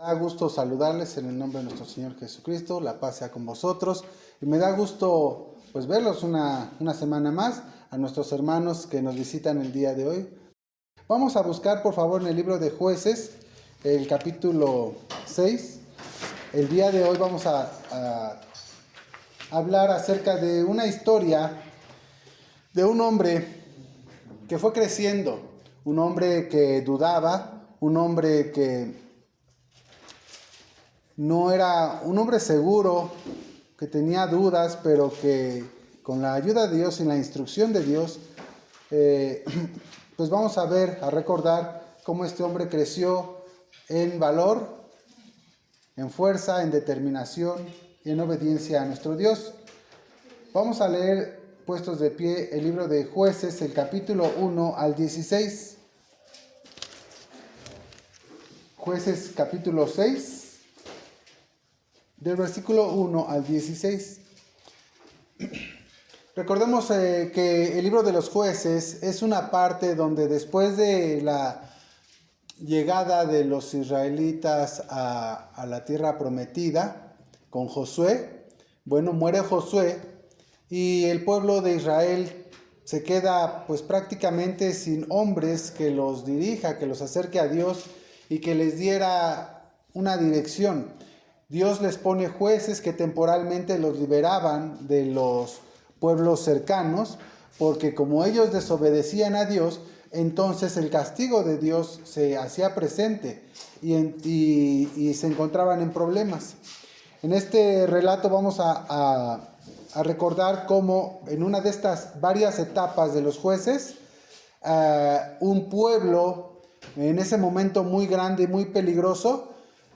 Da gusto saludarles en el nombre de nuestro Señor Jesucristo, la paz sea con vosotros. Y me da gusto verlos una semana más, a nuestros hermanos que nos visitan el día de hoy. Vamos a buscar por favor en el libro de Jueces, el capítulo 6. El día de hoy vamos a hablar acerca de una historia de un hombre que fue creciendo, un hombre que dudaba, un hombre que no era un hombre seguro, que tenía dudas, pero que con la ayuda de Dios y la instrucción de Dios, pues vamos a recordar cómo este hombre creció en valor, en fuerza, en determinación y en obediencia a nuestro Dios. Vamos a leer, puestos de pie, el libro de Jueces, el capítulo 1 al 16. Jueces capítulo 6. Del versículo 1 al 16. Recordemos que el libro de los jueces es una parte donde después de la llegada de los israelitas a la tierra prometida con Josué, muere Josué y el pueblo de Israel se queda pues prácticamente sin hombres que los dirija, que los acerque a Dios y que les diera una dirección. Dios les pone jueces que temporalmente los liberaban de los pueblos cercanos, porque como ellos desobedecían a Dios, entonces el castigo de Dios se hacía presente y se encontraban en problemas. En este relato vamos a recordar cómo en una de estas varias etapas de los jueces, un pueblo en ese momento muy grande y muy peligroso,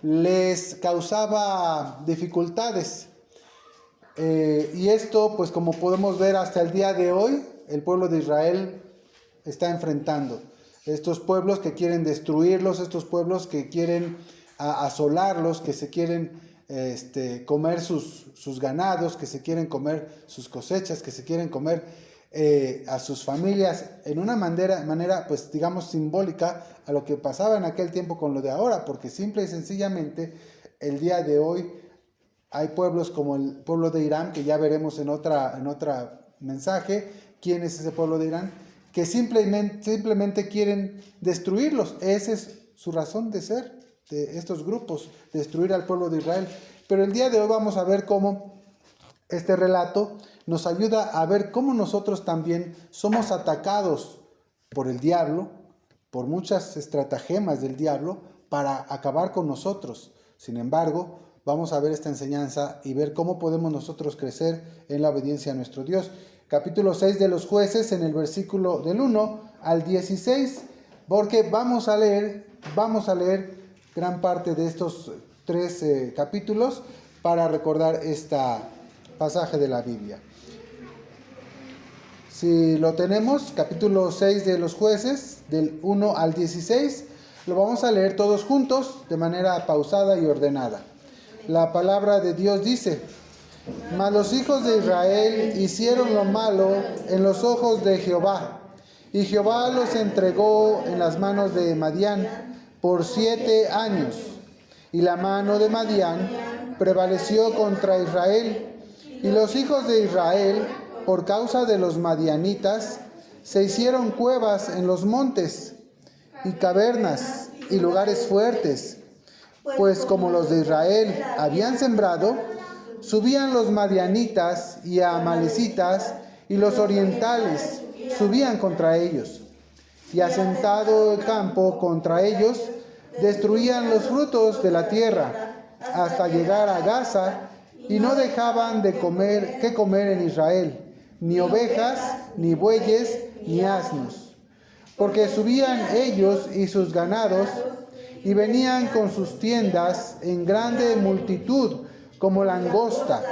les causaba dificultades. Y esto, pues como podemos ver hasta el día de hoy, el pueblo de Israel está enfrentando. Estos pueblos que quieren destruirlos, estos pueblos que quieren asolarlos, que se quieren comer sus ganados, que se quieren comer sus cosechas, que se quieren comer a sus familias, en una manera pues digamos simbólica a lo que pasaba en aquel tiempo con lo de ahora, porque simple y sencillamente el día de hoy hay pueblos como el pueblo de Irán, que ya veremos en otra mensaje quién es ese pueblo de Irán, que simplemente quieren destruirlos. Esa es su razón de ser de estos grupos, destruir al pueblo de Israel. Pero el día de hoy vamos a ver cómo este relato nos ayuda a ver cómo nosotros también somos atacados por el diablo, por muchas estratagemas del diablo para acabar con nosotros. Sin embargo, vamos a ver esta enseñanza y ver cómo podemos nosotros crecer en la obediencia a nuestro Dios. Capítulo 6 de los jueces, en el versículo del 1 al 16, porque vamos a leer gran parte de estos tres capítulos para recordar esta pasaje de la Biblia. Si lo tenemos, capítulo 6 de los jueces, del 1 al 16, lo vamos a leer todos juntos de manera pausada y ordenada. La palabra de Dios dice: Mas los hijos de Israel hicieron lo malo en los ojos de Jehová, y Jehová los entregó en las manos de Madián por 7 años. Y la mano de Madián prevaleció contra Israel, y los hijos de Israel, por causa de los madianitas, se hicieron cuevas en los montes, y cavernas, y lugares fuertes, pues como los de Israel habían sembrado, subían los madianitas y amalecitas, y los orientales subían contra ellos, y asentado el campo contra ellos, destruían los frutos de la tierra, hasta llegar a Gaza, y no dejaban de comer en Israel, ni ovejas, ni bueyes, ni asnos. Porque subían ellos y sus ganados, y venían con sus tiendas en grande multitud, como langosta,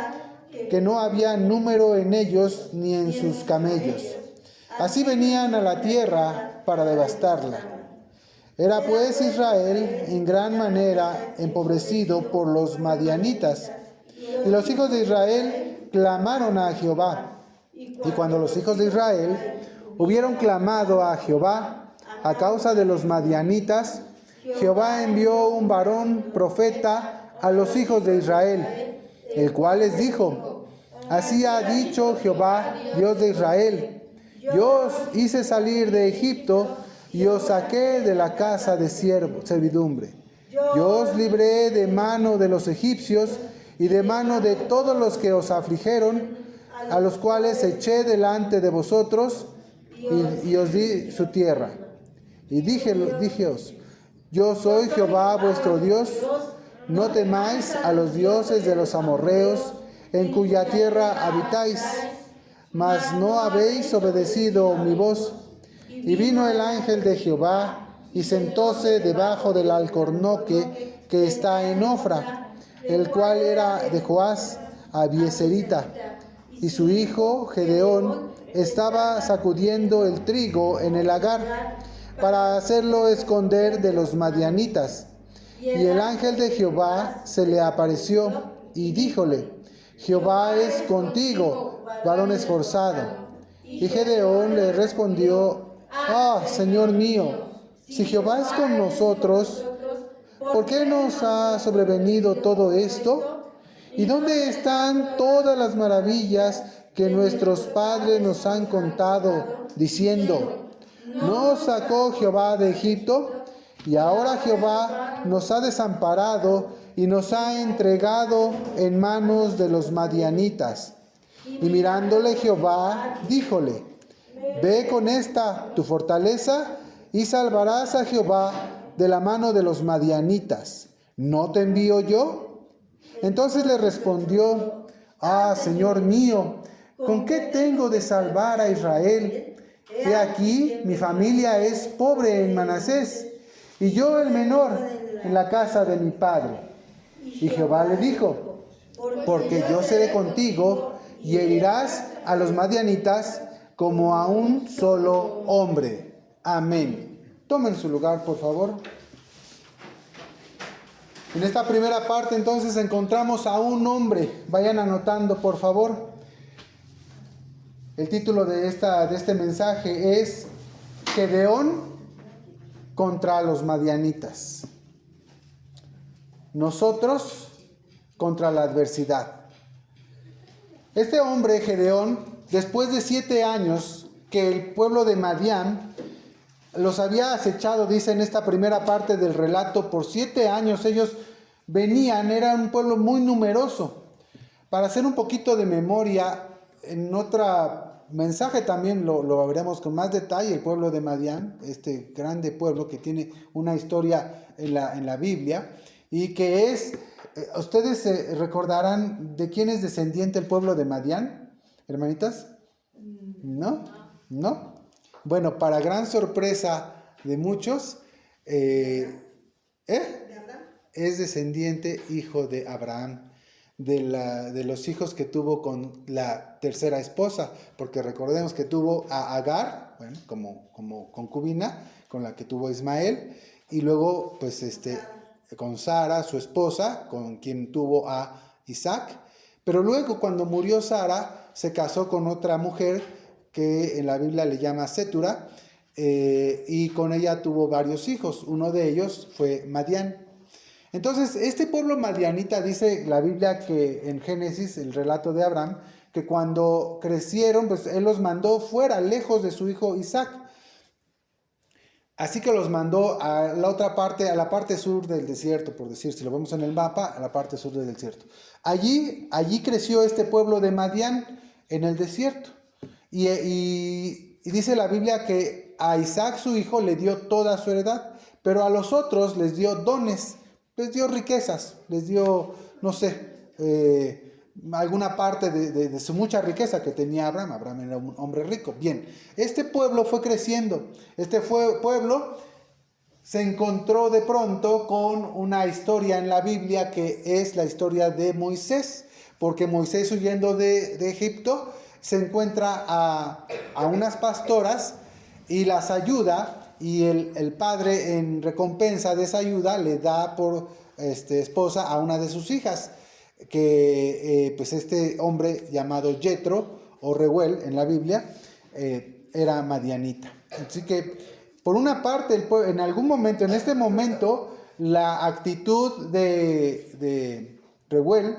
que no había número en ellos ni en sus camellos. Así venían a la tierra para devastarla. Era pues Israel en gran manera empobrecido por los madianitas. Y los hijos de Israel clamaron a Jehová. Y cuando los hijos de Israel hubieron clamado a Jehová a causa de los madianitas, Jehová envió un varón profeta a los hijos de Israel, el cual les dijo: así ha dicho Jehová, Dios de Israel: yo os hice salir de Egipto y os saqué de la casa de servidumbre. Yo os libré de mano de los egipcios y de mano de todos los que os afligieron, a los cuales eché delante de vosotros y os di su tierra. Y díjeos: yo soy Jehová vuestro Dios, no temáis a los dioses de los amorreos, en cuya tierra habitáis, mas no habéis obedecido mi voz. Y vino el ángel de Jehová y sentóse debajo del alcornoque que está en Ofra, el cual era de Joás Abieserita. Y su hijo Gedeón estaba sacudiendo el trigo en el lagar para hacerlo esconder de los madianitas. Y el ángel de Jehová se le apareció y díjole: Jehová es contigo, varón esforzado. Y Gedeón le respondió: Señor mío, si Jehová es con nosotros, ¿por qué nos ha sobrevenido todo esto? ¿Y dónde están todas las maravillas que nuestros padres nos han contado, diciendo: ¿no os sacó Jehová de Egipto? Y ahora Jehová nos ha desamparado y nos ha entregado en manos de los madianitas. Y mirándole Jehová, díjole: ve con esta tu fortaleza y salvarás a Jehová de la mano de los madianitas. ¿No te envío yo? Entonces le respondió: Señor mío, ¿con qué tengo de salvar a Israel? He aquí, mi familia es pobre en Manasés, y yo el menor en la casa de mi padre. Y Jehová le dijo: porque yo seré contigo, y herirás a los madianitas como a un solo hombre. Amén. Tomen su lugar, por favor. En esta primera parte, entonces, encontramos a un hombre. Vayan anotando, por favor. El título de este mensaje es Gedeón contra los madianitas. Nosotros contra la adversidad. Este hombre, Gedeón, después de 7 años que el pueblo de Madián los había acechado, dice en esta primera parte del relato, por 7 años ellos venían, era un pueblo muy numeroso. Para hacer un poquito de memoria, en otro mensaje también lo veremos con más detalle, el pueblo de Madián, este grande pueblo que tiene una historia en la Biblia, y que es, ustedes recordarán de quién es descendiente el pueblo de Madián, hermanitas. ¿No? Bueno, para gran sorpresa de muchos, es descendiente, hijo de Abraham, de los hijos que tuvo con la tercera esposa, porque recordemos que tuvo a Agar, bueno, como concubina, con la que tuvo Ismael, y luego pues con Sara, su esposa, con quien tuvo a Isaac. Pero luego, cuando murió Sara, se casó con otra mujer que en la Biblia le llama Sétura, y con ella tuvo varios hijos. Uno de ellos fue Madián. Entonces, este pueblo madianita, dice la Biblia que en Génesis, el relato de Abraham, que cuando crecieron, pues él los mandó fuera, lejos de su hijo Isaac. Así que los mandó a la otra parte, a la parte sur del desierto, por decir, si lo vemos en el mapa, a la parte sur del desierto. Allí creció este pueblo de Madián, en el desierto. Y dice la Biblia que a Isaac, su hijo, le dio toda su heredad, pero a los otros les dio dones, les dio riquezas, les dio, no sé, alguna parte de su mucha riqueza que tenía Abraham. Abraham era un hombre rico. Bien, este pueblo fue creciendo. Este pueblo se encontró de pronto con una historia en la Biblia que es la historia de Moisés, porque Moisés, huyendo de Egipto, se encuentra a unas pastoras y las ayuda, y el padre, en recompensa de esa ayuda, le da por esposa a una de sus hijas, que pues este hombre llamado Jetro o Reuel en la Biblia era madianita. Así que Por una parte, en algún momento, en este momento, la actitud de Reuel,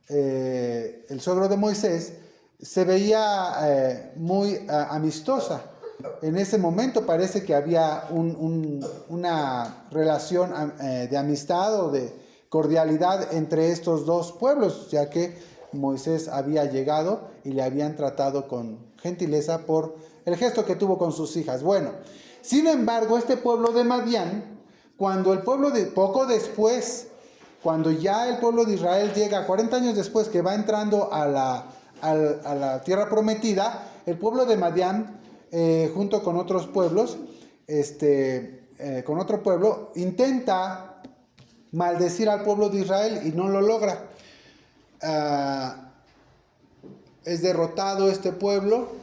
el suegro de Moisés, se veía muy amistosa. En ese momento parece que había una relación de amistad o de cordialidad entre estos dos pueblos, ya que Moisés había llegado y le habían tratado con gentileza por el gesto que tuvo con sus hijas. Bueno, sin embargo, este pueblo de Madián, poco después, cuando ya el pueblo de Israel llega, 40 años después que va entrando a la tierra prometida, el pueblo de Madián, junto con otros pueblos, con otro pueblo, intenta maldecir al pueblo de Israel y no lo logra. Es derrotado este pueblo,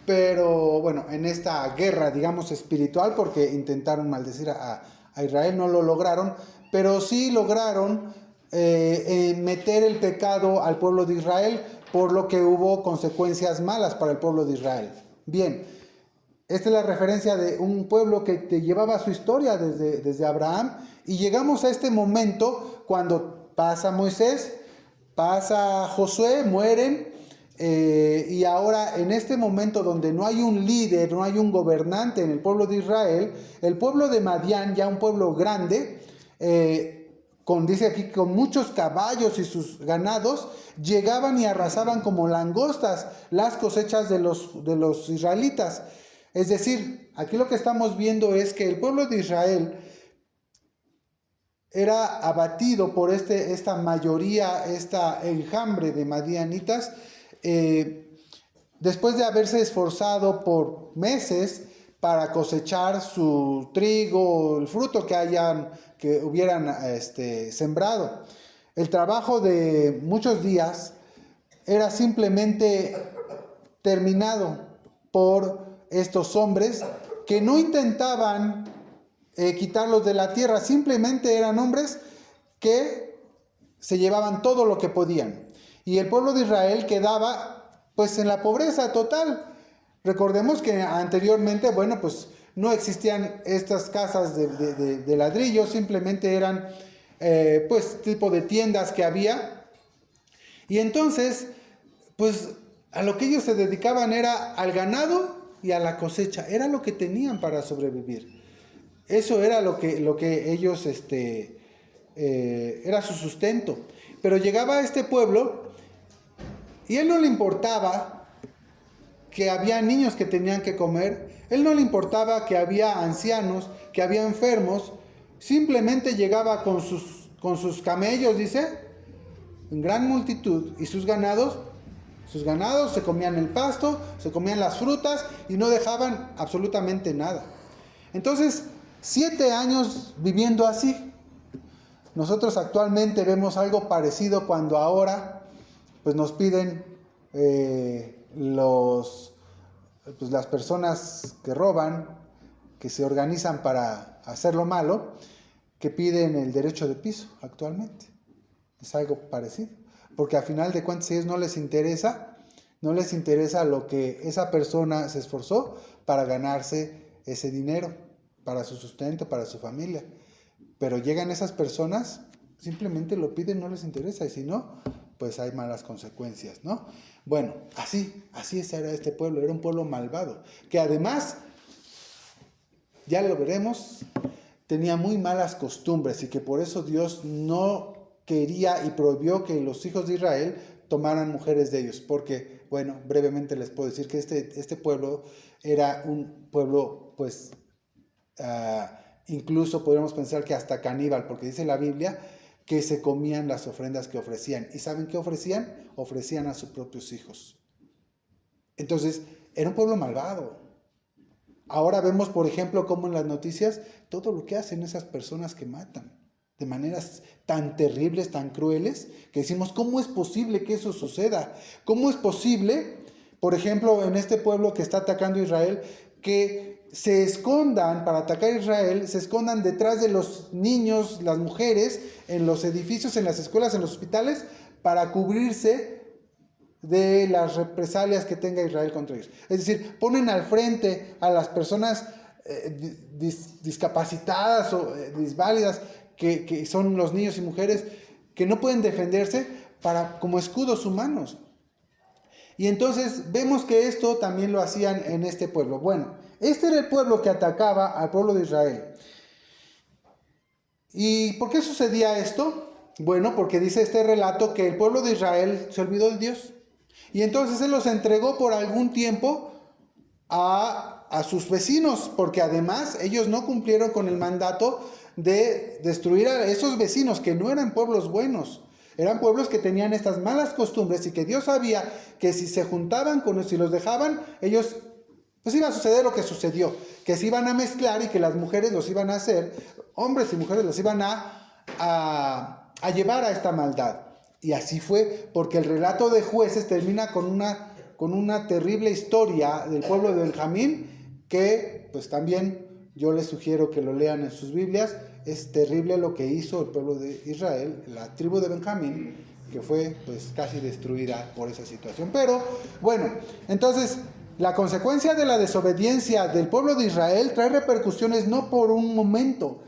pero bueno, en esta guerra, digamos, espiritual, porque intentaron maldecir a Israel, no lo lograron, pero sí lograron meter el pecado al pueblo de Israel, por lo que hubo consecuencias malas para el pueblo de Israel. Bien, esta es la referencia de un pueblo que te llevaba su historia desde Abraham, y llegamos a este momento cuando pasa Moisés, pasa Josué, mueren, y ahora en este momento donde no hay un líder, no hay un gobernante en el pueblo de Israel, el pueblo de Madián, ya un pueblo grande, dice aquí, con muchos caballos y sus ganados, llegaban y arrasaban como langostas las cosechas de los israelitas. Es decir, aquí lo que estamos viendo es que el pueblo de Israel era abatido por esta mayoría, esta enjambre de madianitas, después de haberse esforzado por meses para cosechar su trigo, el fruto que hubieran sembrado. El trabajo de muchos días era simplemente terminado por estos hombres que no intentaban quitarlos de la tierra, simplemente eran hombres que se llevaban todo lo que podían. Y el pueblo de Israel quedaba pues en la pobreza total. Recordemos que anteriormente, bueno, pues no existían estas casas de ladrillo, simplemente eran pues tipo de tiendas que había. Y entonces, pues a lo que ellos se dedicaban era al ganado y a la cosecha, era lo que tenían para sobrevivir. Eso era lo que ellos, era su sustento. Pero llegaba a este pueblo y a él no le importaba que había niños que tenían que comer, él no le importaba que había ancianos, que había enfermos, simplemente llegaba con sus camellos, dice, en gran multitud, y sus ganados se comían el pasto, se comían las frutas y no dejaban absolutamente nada. Entonces, 7 años viviendo así. Nosotros actualmente vemos algo parecido cuando ahora pues nos piden las personas que roban, que se organizan para hacer lo malo, que piden el derecho de piso actualmente. Es algo parecido, porque a final de cuentas a ellos no les interesa lo que esa persona se esforzó para ganarse ese dinero, para su sustento, para su familia. Pero llegan esas personas, simplemente lo piden, no les interesa, y si no, pues hay malas consecuencias, ¿no? Bueno, así era este pueblo, era un pueblo malvado, que además, ya lo veremos, tenía muy malas costumbres, y que por eso Dios no quería y prohibió que los hijos de Israel tomaran mujeres de ellos, porque, bueno, brevemente les puedo decir que este pueblo era un pueblo, pues, incluso podríamos pensar que hasta caníbal, porque dice la Biblia que se comían las ofrendas que ofrecían. ¿Y saben qué ofrecían? Ofrecían a sus propios hijos. Entonces, era un pueblo malvado. Ahora vemos, por ejemplo, cómo en las noticias, todo lo que hacen esas personas que matan, de maneras tan terribles, tan crueles, que decimos, ¿cómo es posible que eso suceda? ¿Cómo es posible, por ejemplo, en este pueblo que está atacando a Israel, que se escondan para atacar a Israel, se escondan detrás de los niños, las mujeres, en los edificios, en las escuelas, en los hospitales, para cubrirse de las represalias que tenga Israel contra ellos? Es decir, ponen al frente a las personas discapacitadas o disválidas, que son los niños y mujeres que no pueden defenderse como escudos humanos. Y entonces vemos que esto también lo hacían en este pueblo. Bueno, este era el pueblo que atacaba al pueblo de Israel. ¿Y por qué sucedía esto? Bueno, porque dice este relato que el pueblo de Israel se olvidó de Dios. Y entonces Él los entregó por algún tiempo a sus vecinos, porque además ellos no cumplieron con el mandato de destruir a esos vecinos que no eran pueblos buenos. Eran pueblos que tenían estas malas costumbres y que Dios sabía que si se juntaban con ellos, si los dejaban, ellos, pues iba a suceder lo que sucedió, que se iban a mezclar y que las mujeres los iban a hacer, hombres y mujeres los iban a llevar a esta maldad. Y así fue, porque el relato de Jueces termina con una terrible historia del pueblo de Benjamín, que pues también yo les sugiero que lo lean en sus Biblias. Es terrible lo que hizo el pueblo de Israel, la tribu de Benjamín, que fue pues casi destruida por esa situación. Pero bueno, entonces la consecuencia de la desobediencia del pueblo de Israel trae repercusiones no por un momento,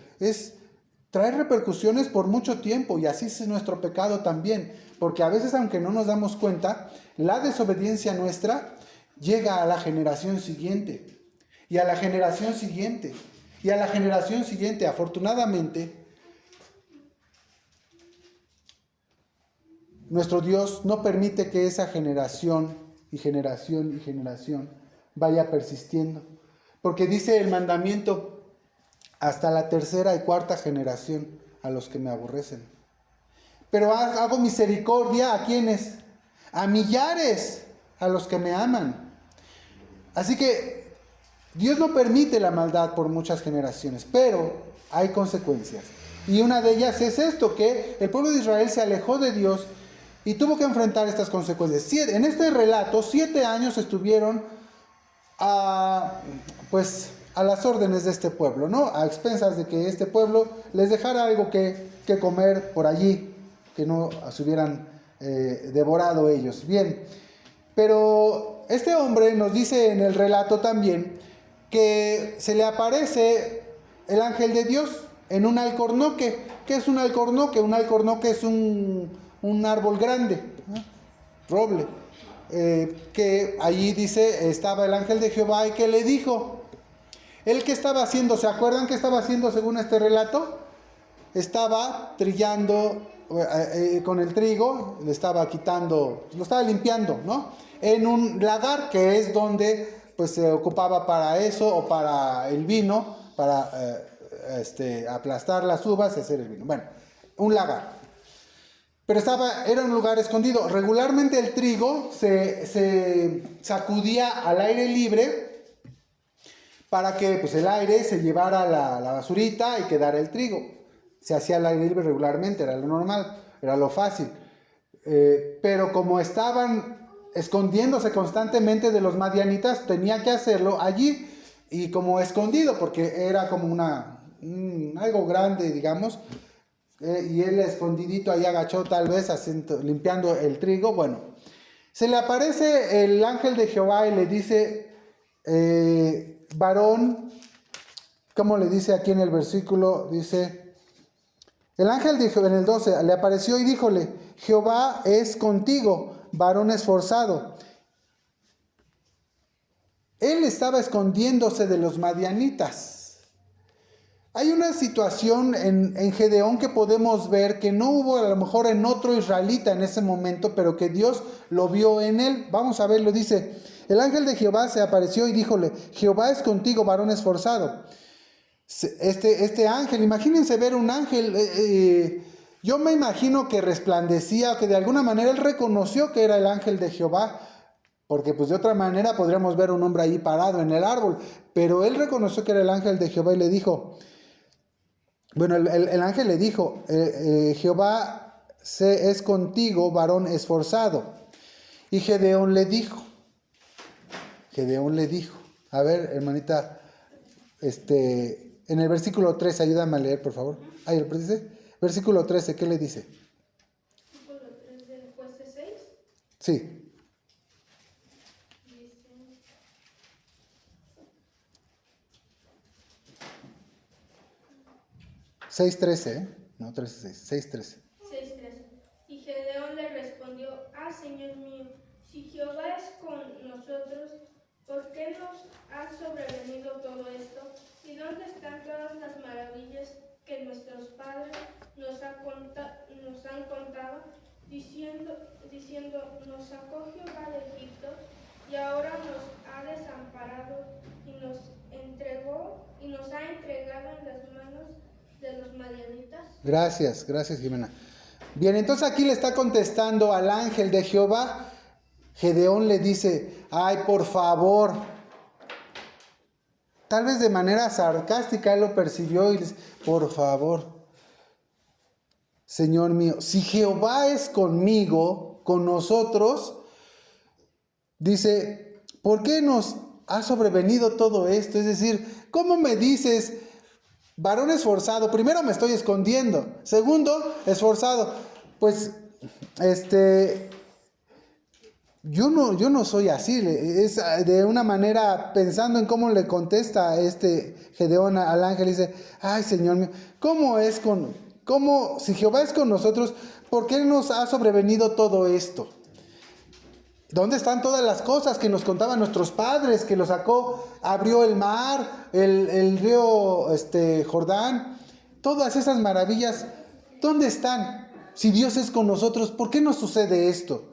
trae repercusiones por mucho tiempo, y así es nuestro pecado también, porque a veces, aunque no nos damos cuenta, la desobediencia nuestra llega a la generación siguiente, y a la generación siguiente, y a la generación siguiente. Afortunadamente, nuestro Dios no permite que esa generación y generación y generación vaya persistiendo, porque dice el mandamiento: hasta la tercera y cuarta generación a los que me aborrecen. Pero hago misericordia ¿a quiénes? A millares, a los que me aman. Así que Dios no permite la maldad por muchas generaciones, pero hay consecuencias. Y una de ellas es esto, que el pueblo de Israel se alejó de Dios y tuvo que enfrentar estas consecuencias. En este relato, 7 años estuvieron a las órdenes de este pueblo, ¿no? A expensas de que este pueblo les dejara algo que comer por allí, que no se hubieran devorado ellos. Bien, pero este hombre nos dice en el relato también que se le aparece el ángel de Dios en un alcornoque. ¿Qué es un alcornoque? Un alcornoque es un árbol grande, ¿no? Roble. Que allí dice, estaba el ángel de Jehová, y que le dijo, ¿él qué estaba haciendo? ¿Se acuerdan qué estaba haciendo según este relato? Estaba trillando con el trigo, le estaba quitando, lo estaba limpiando, ¿no? En un lagar, que es donde pues se ocupaba para eso, o para el vino, para aplastar las uvas y hacer el vino. Bueno, un lagar. Pero era un lugar escondido. Regularmente el trigo se sacudía al aire libre para que pues, el aire se llevara la basurita y quedara el trigo. Se hacía al aire libre regularmente, era lo normal, era lo fácil. Pero como estaban escondiéndose constantemente de los madianitas, tenía que hacerlo allí y como escondido, porque era como algo grande, digamos. Y él escondidito ahí agachó, tal vez limpiando el trigo. Bueno, se le aparece el ángel de Jehová y le dice, varón, ¿cómo le dice aquí en el versículo? Dice, el ángel dijo en el 12, le apareció y díjole, Jehová es contigo, varón esforzado. Él estaba escondiéndose de los madianitas. Hay una situación en Gedeón que podemos ver que no hubo a lo mejor en otro israelita en ese momento, pero que Dios lo vio en él. Vamos a verlo, dice, el ángel de Jehová se apareció y díjole, Jehová es contigo, varón esforzado. Este ángel, imagínense ver un ángel, yo me imagino que resplandecía, que de alguna manera él reconoció que era el ángel de Jehová, porque pues de otra manera podríamos ver un hombre ahí parado en el árbol, pero él reconoció que era el ángel de Jehová y le dijo, bueno, el ángel le dijo, Jehová es contigo, varón esforzado. Y Gedeón le dijo, a ver, hermanita, en el versículo 13, ayúdame a leer, por favor. Ahí, versículo 13, ¿qué le dice? Versículo 3 del Jueces 6. Sí. 6:13, ¿eh? No, 13:6, 6:13. 6:13. Y Gedeón le respondió: Señor mío, si Jehová es con nosotros, ¿por qué nos ha sobrevenido todo esto? ¿Y dónde están todas las maravillas que nuestros padres nos han contado, diciendo, nos sacó Jehová de Egipto, y ahora nos ha desamparado y nos ha entregado en las manos de los madianitas? Gracias Jimena. Bien, entonces aquí le está contestando al ángel de Jehová. Gedeón le dice: ay, por favor. Tal vez de manera sarcástica él lo percibió y le dice: por favor, Señor mío, si Jehová es conmigo, con nosotros, dice, ¿por qué nos ha sobrevenido todo esto? Es decir, ¿cómo me dices, varón esforzado? Primero me estoy escondiendo. Segundo, esforzado. Pues, yo no soy así. Es de una manera, pensando en cómo le contesta Gedeón al ángel, dice: ay, Señor mío, si Jehová es con nosotros, ¿por qué nos ha sobrevenido todo esto? ¿Dónde están todas las cosas que nos contaban nuestros padres, que lo sacó, abrió el mar, el río Jordán? Todas esas maravillas, ¿dónde están? Si Dios es con nosotros, ¿por qué nos sucede esto?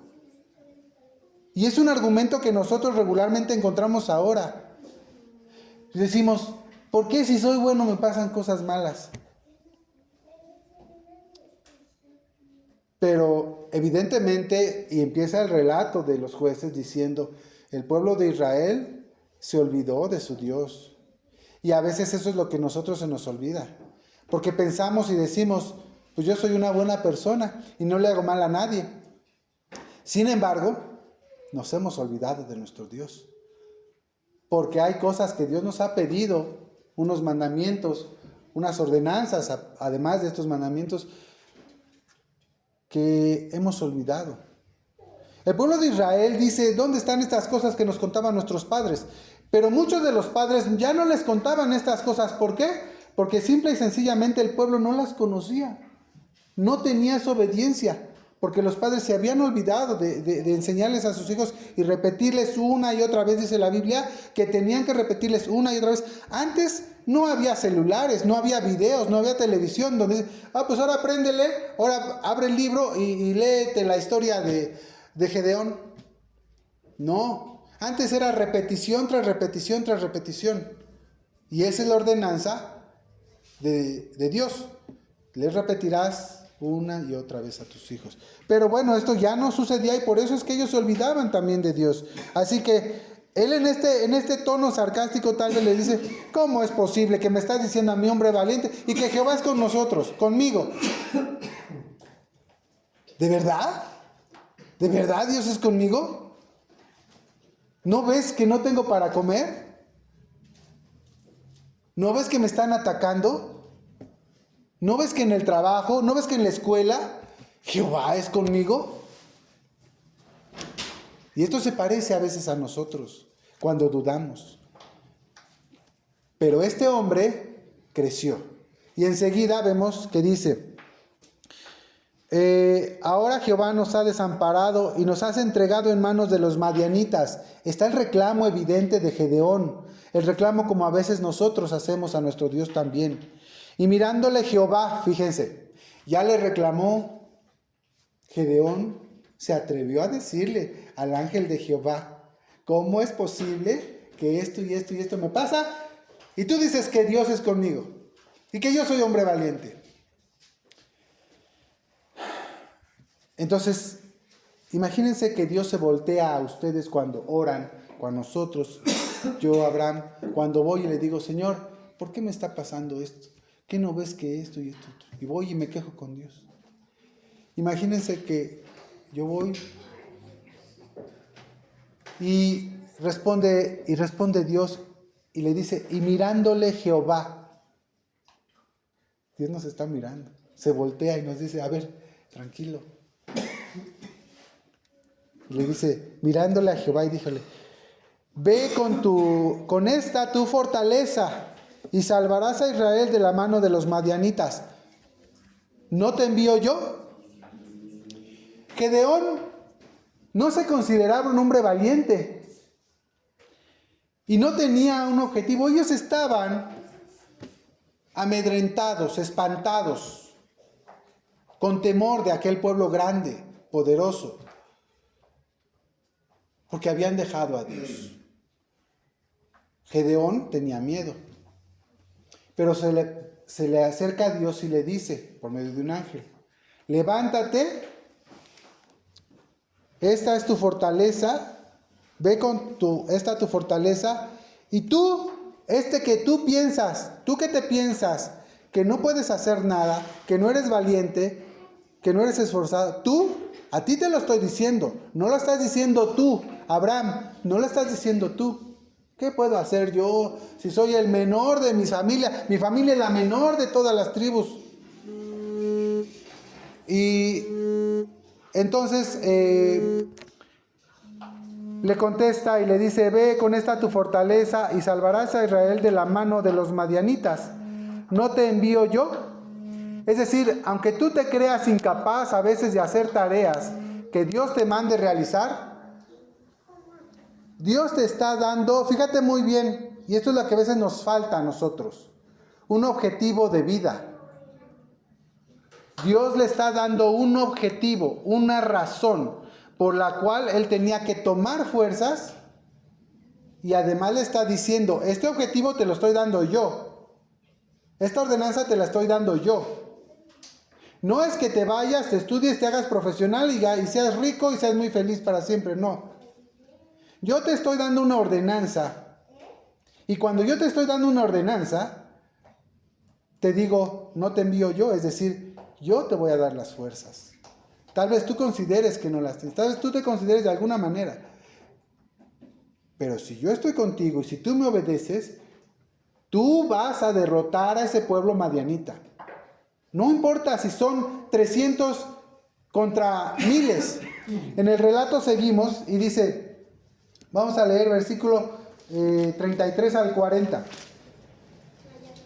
Y es un argumento que nosotros regularmente encontramos ahora. Decimos: ¿por qué si soy bueno me pasan cosas malas? Pero evidentemente, y empieza el relato de los jueces diciendo: el pueblo de Israel se olvidó de su Dios. Y a veces eso es lo que a nosotros se nos olvida. Porque pensamos y decimos: pues yo soy una buena persona y no le hago mal a nadie. Sin embargo, nos hemos olvidado de nuestro Dios. Porque hay cosas que Dios nos ha pedido, unos mandamientos, unas ordenanzas, además de estos mandamientos, que hemos olvidado. El pueblo de Israel dice: ¿dónde están estas cosas que nos contaban nuestros padres? Pero muchos de los padres ya no les contaban estas cosas. ¿Por qué? Porque simple y sencillamente el pueblo no las conocía. No tenía esa obediencia. Porque los padres se habían olvidado de enseñarles a sus hijos y repetirles una y otra vez. Dice la Biblia que tenían que repetirles una y otra vez. Antes no había celulares, no había videos, no había televisión donde pues ahora apréndele, ahora abre el libro y léete la historia de Gedeón. No, antes era repetición tras repetición tras repetición. Y esa es la ordenanza de Dios. Les repetirás una y otra vez a tus hijos. Pero bueno, esto ya no sucedía y por eso es que ellos se olvidaban también de Dios. Así que él en este tono sarcástico tal vez le dice: ¿cómo es posible que me estás diciendo a mí, hombre valiente, y que Jehová es con nosotros, conmigo? ¿De verdad? ¿De verdad Dios es conmigo? ¿No ves que no tengo para comer? ¿No ves que me están atacando? ¿No ves que en el trabajo, no ves que en la escuela Jehová es conmigo? Y esto se parece a veces a nosotros cuando dudamos. Pero este hombre creció. Y enseguida vemos que dice: ahora Jehová nos ha desamparado y nos has entregado en manos de los madianitas. Está el reclamo evidente de Gedeón. El reclamo como a veces nosotros hacemos a nuestro Dios también. Y mirándole Jehová, fíjense, ya le reclamó. Gedeón se atrevió a decirle al ángel de Jehová: ¿cómo es posible que esto y esto y esto me pasa? Y tú dices que Dios es conmigo y que yo soy hombre valiente. Entonces, imagínense que Dios se voltea a ustedes cuando oran, cuando nosotros, yo, Abraham, cuando voy y le digo: Señor, ¿por qué me está pasando esto? ¿Qué no ves que esto y esto? Y voy y me quejo con Dios. Imagínense que yo voy y responde Dios y le dice: y mirándole Jehová. Dios nos está mirando. Se voltea y nos dice: a ver, tranquilo. Y le dice, mirándole a Jehová, y díjole: ve con esta tu fortaleza y salvarás a Israel de la mano de los madianitas. ¿No te envío yo? Gedeón no se consideraba un hombre valiente y no tenía un objetivo. Ellos estaban amedrentados, espantados, con temor de aquel pueblo grande, poderoso, porque habían dejado a Dios. Gedeón tenía miedo, pero se le acerca a Dios y le dice, por medio de un ángel, levántate, esta es tu fortaleza, ve con esta tu fortaleza, y tú, tú que te piensas que no puedes hacer nada, que no eres valiente, que no eres esforzado, a ti te lo estoy diciendo, no lo estás diciendo tú, Abraham, no lo estás diciendo tú. ¿Qué puedo hacer yo si soy el menor de mi familia? Mi familia es la menor de todas las tribus. Y entonces le contesta y le dice, ve con esta tu fortaleza y salvarás a Israel de la mano de los madianitas. ¿No te envío yo? Es decir, aunque tú te creas incapaz a veces de hacer tareas que Dios te mande realizar, Dios te está dando, fíjate muy bien, y esto es lo que a veces nos falta a nosotros, un objetivo de vida. Dios le está dando un objetivo, una razón por la cual Él tenía que tomar fuerzas, y además le está diciendo, este objetivo te lo estoy dando yo, esta ordenanza te la estoy dando yo. No es que te vayas, te estudies, te hagas profesional y seas rico y seas muy feliz para siempre, no. Yo te estoy dando una ordenanza, y cuando yo te estoy dando una ordenanza, te digo, no te envío yo, es decir, yo te voy a dar las fuerzas. Tal vez tú consideres que no las tienes, tal vez tú te consideres de alguna manera, pero si yo estoy contigo y si tú me obedeces, tú vas a derrotar a ese pueblo madianita. No importa si son 300 contra miles. En el relato seguimos y dice, vamos a leer versículo 33 al 40.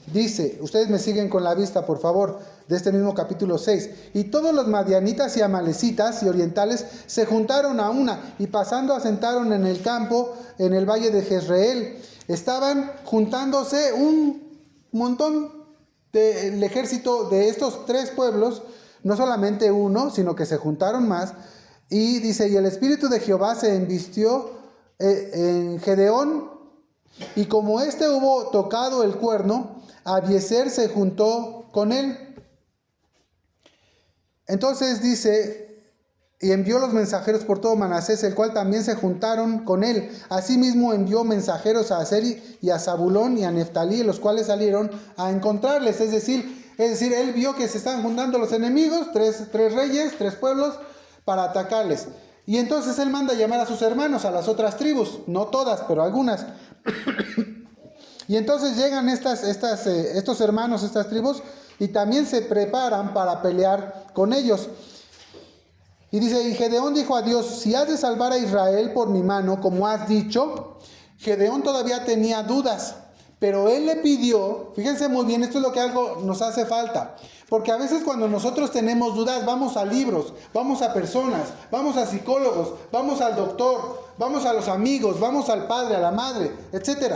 Dice, ustedes me siguen con la vista, por favor, de este mismo capítulo 6. Y todos los madianitas y amalecitas y orientales se juntaron a una y pasando asentaron en el campo, en el valle de Jezreel. Estaban juntándose un montón del ejército de estos tres pueblos, no solamente uno, sino que se juntaron más. Y dice, y el espíritu de Jehová se embistió en Gedeón, y como éste hubo tocado el cuerno, Abiezer se juntó con él. Entonces dice, y envió los mensajeros por todo Manasés, el cual también se juntaron con él. Asimismo envió mensajeros a Aser y a Zabulón y a Neftalí, los cuales salieron a encontrarles. Es decir, él vio que se estaban juntando los enemigos, tres reyes, tres pueblos, para atacarles. Y entonces él manda llamar a sus hermanos, a las otras tribus, no todas, pero algunas. Y entonces llegan estos hermanos, estas tribus, y también se preparan para pelear con ellos. Y dice, y Gedeón dijo a Dios, si has de salvar a Israel por mi mano, como has dicho. Gedeón todavía tenía dudas, pero él le pidió, fíjense muy bien, esto es lo que algo nos hace falta. Porque a veces cuando nosotros tenemos dudas, vamos a libros, vamos a personas, vamos a psicólogos, vamos al doctor, vamos a los amigos, vamos al padre, a la madre, etc.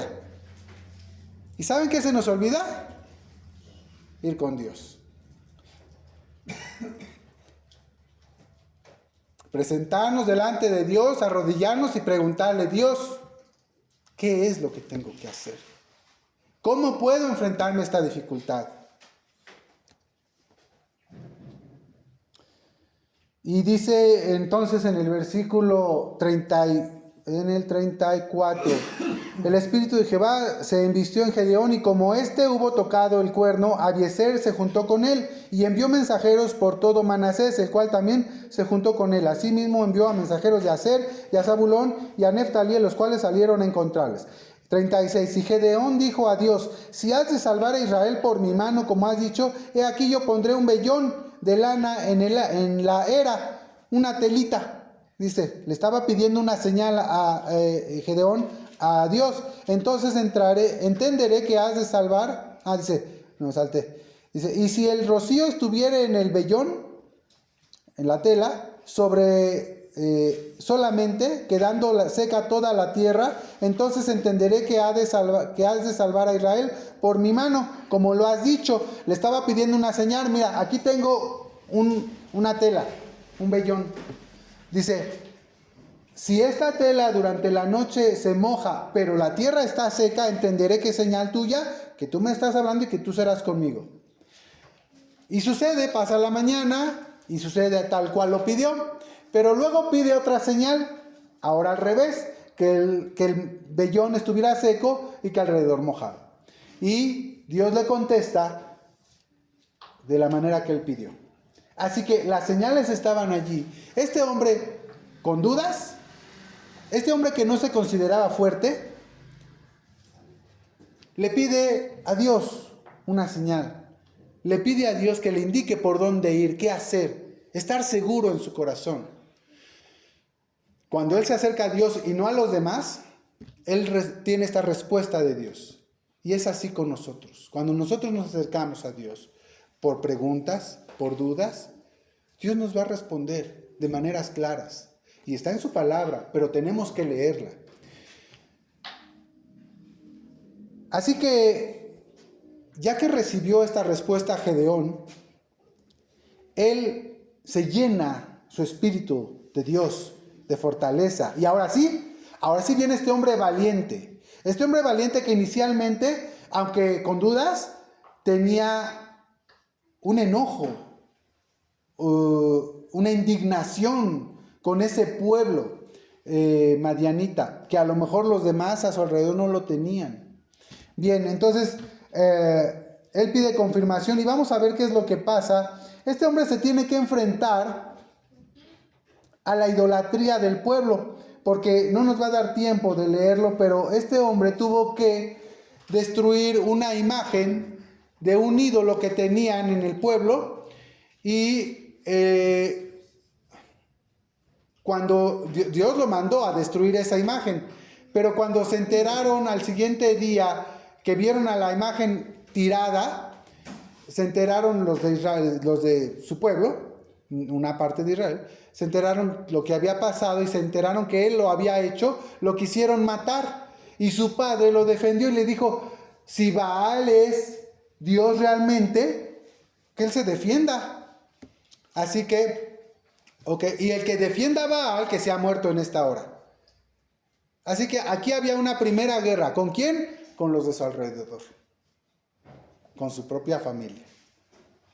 ¿Y saben qué se nos olvida? Ir con Dios. Presentarnos delante de Dios, arrodillarnos y preguntarle, Dios, ¿qué es lo que tengo que hacer? ¿Cómo puedo enfrentarme a esta dificultad? Y dice entonces en el versículo 34, el espíritu de Jehová se embistió en Gedeón, y como éste hubo tocado el cuerno, Abiezer se juntó con él, y envió mensajeros por todo Manasés, el cual también se juntó con él. Asimismo envió a mensajeros de Aser y a Zabulón y a Neftalí, los cuales salieron a encontrarles. 36. Y Gedeón dijo a Dios, si has de salvar a Israel por mi mano, como has dicho, he aquí yo pondré un vellón de lana en la era, una telita. Dice, le estaba pidiendo una señal a Gedeón a Dios. Entonces entenderé que has de salvar. Dice, no, salté. Dice, y si el rocío estuviera en el vellón, en la tela, solamente quedando seca toda la tierra, entonces entenderé que has de salvar a Israel por mi mano, como lo has dicho. Le estaba pidiendo una señal. Mira, aquí tengo una tela, un vellón. Dice, si esta tela durante la noche se moja, pero la tierra está seca, entenderé que es señal tuya, que tú me estás hablando y que tú serás conmigo. Y sucede, pasa la mañana y sucede tal cual lo pidió. Pero luego pide otra señal, ahora al revés, que el vellón estuviera seco y que alrededor mojado. Y Dios le contesta de la manera que él pidió. Así que las señales estaban allí. Este hombre con dudas, este hombre que no se consideraba fuerte, le pide a Dios una señal. Le pide a Dios que le indique por dónde ir, qué hacer, estar seguro en su corazón. Cuando él se acerca a Dios y no a los demás, él tiene esta respuesta de Dios. Y es así con nosotros. Cuando nosotros nos acercamos a Dios por preguntas, por dudas, Dios nos va a responder de maneras claras. Y está en su palabra, pero tenemos que leerla. Así que, ya que recibió esta respuesta Gedeón, él se llena su espíritu de Dios, de fortaleza. Y ahora sí viene este hombre valiente. Este hombre valiente que inicialmente, aunque con dudas, tenía un enojo, una indignación con ese pueblo madianita, que a lo mejor los demás a su alrededor no lo tenían. Bien, entonces él pide confirmación y vamos a ver qué es lo que pasa. Este hombre se tiene que enfrentar a la idolatría del pueblo, porque no nos va a dar tiempo de leerlo, pero este hombre tuvo que destruir una imagen de un ídolo que tenían en el pueblo, y cuando Dios lo mandó a destruir esa imagen, pero cuando se enteraron al siguiente día que vieron a la imagen tirada, se enteraron los de Israel, los de su pueblo, una parte de Israel, se enteraron lo que había pasado y se enteraron que él lo había hecho, lo quisieron matar. Y su padre lo defendió y le dijo, si Baal es Dios realmente, que él se defienda. Así que, y el que defienda a Baal, que se ha muerto en esta hora. Así que aquí había una primera guerra. ¿Con quién? Con los de su alrededor. Con su propia familia.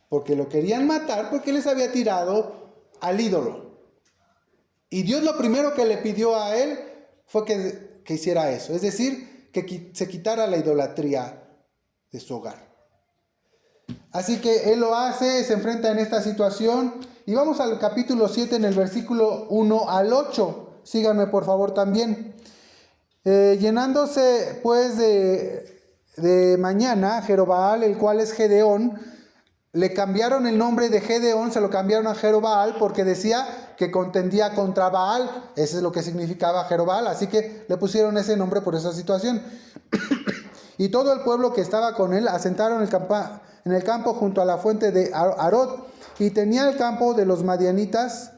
Porque lo querían matar porque les había tirado al ídolo. Y Dios lo primero que le pidió a él fue que hiciera eso. Es decir, que se quitara la idolatría de su hogar. Así que él lo hace, se enfrenta en esta situación. Y vamos al capítulo 7 en el versículo 1 al 8. Síganme por favor también. Llenándose pues de mañana, Jerobaal, el cual es Gedeón, le cambiaron el nombre de Gedeón, se lo cambiaron a Jerobaal porque decía que contendía contra Baal. Eso es lo que significaba Jerobaal, así que le pusieron ese nombre por esa situación. Y todo el pueblo que estaba con él asentaron en el campo junto a la fuente de Arod, y tenía el campo de los madianitas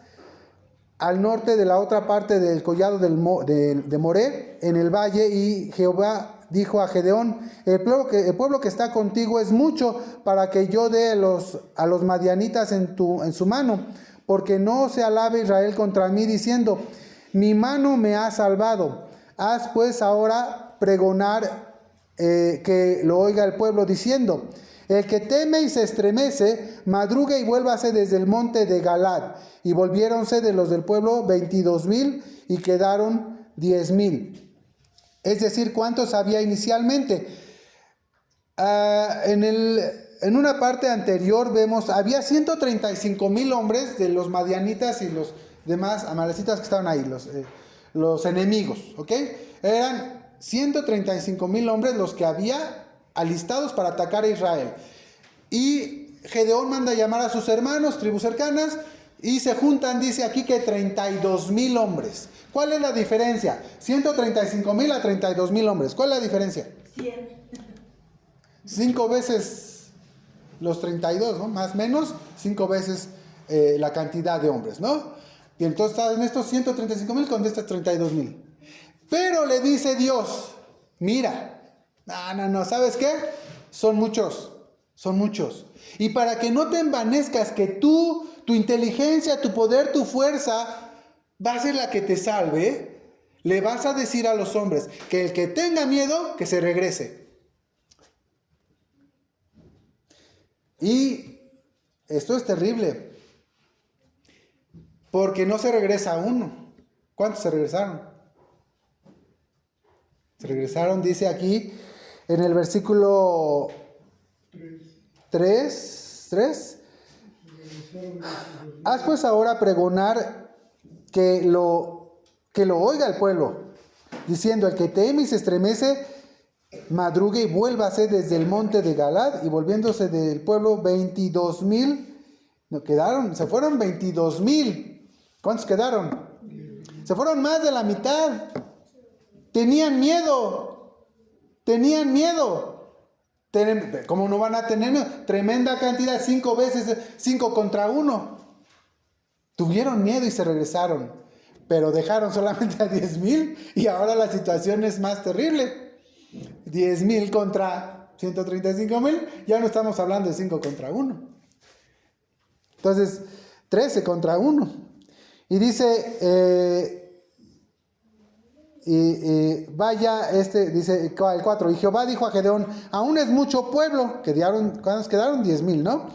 al norte de la otra parte del collado de Moré, en el valle. Y Jehová dijo a Gedeón, el pueblo que está contigo es mucho para que yo dé a los madianitas en su mano, porque no se alabe Israel contra mí diciendo, mi mano me ha salvado. Haz pues ahora pregonar que lo oiga el pueblo diciendo, el que teme y se estremece, madrugue y vuélvase desde el monte de Galad. Y volviéronse de los del pueblo 22,000 y quedaron 10,000. Es decir, ¿cuántos había inicialmente? En una parte anterior vemos, había 135,000 hombres de los madianitas y los demás amalecitas que estaban ahí, los enemigos, ¿ok? Eran 135,000 hombres los que había alistados para atacar a Israel. Y Gedeón manda llamar a sus hermanos, tribus cercanas, y se juntan, dice aquí que 32,000 hombres. ¿Cuál es la diferencia? 135,000 a 32,000 hombres. ¿Cuál es la diferencia? 100. 5 veces los 32, ¿no? Más o menos 5 veces la cantidad de hombres, ¿no? Y entonces en estos 135,000 con estos 32,000. Pero le dice Dios, mira, no, ¿sabes qué? Son muchos. Y para que no te envanezcas que tu inteligencia, tu poder, tu fuerza va a ser la que te salve, le vas a decir a los hombres que el que tenga miedo, que se regrese. Y esto es terrible, porque no se regresa uno. ¿Cuántos se regresaron? Se regresaron, dice aquí, en el versículo 3. Haz pues ahora pregonar que lo oiga el pueblo, diciendo, el que teme y se estremece, madrugue y vuélvase desde el monte de Galad. Y volviéndose del pueblo 22,000, se fueron 22,000. ¿Cuántos quedaron? Se fueron más de la mitad. Tenían miedo. ¿Cómo no van a tener miedo? Tremenda cantidad, 5 veces, 5 contra 1. Tuvieron miedo y se regresaron, pero dejaron solamente a 10,000 y ahora la situación es más terrible. 10,000 contra 135,000, ya no estamos hablando de 5 contra 1. Entonces, 13 contra 1. Y dice, dice el 4, y Jehová dijo a Gedeón, aún es mucho pueblo, ¿cuántos quedaron? 10,000, ¿no?